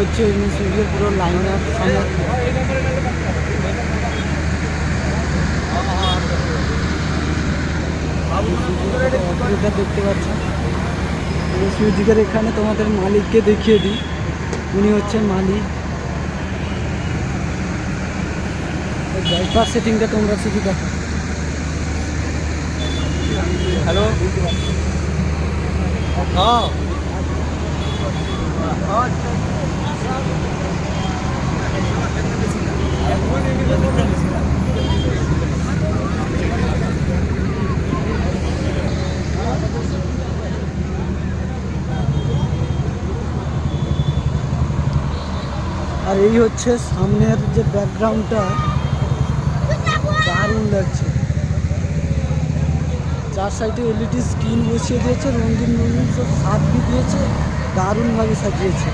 হচ্ছে সূর্যের পুরো লাইন আপ দেখতে পাচ্ছ মিউজিকের এখানে তোমাদের মালিককে দেখিয়ে দিই। উনি হচ্ছেন মালিক। ড্রাইভার সেটিংটা তোমরা শুধু দেখো। হ্যালো হ্যাঁ আর এই হচ্ছে সামনের যে ব্যাকগ্রাউন্ডটা, দারুণ লাগছে। চার সাইডে এলইডি স্ক্রিন বসিয়ে দিয়েছে, রঙিন রঙিন সব ছাদ দিয়েছে, দারুণভাবে সাজিয়েছে।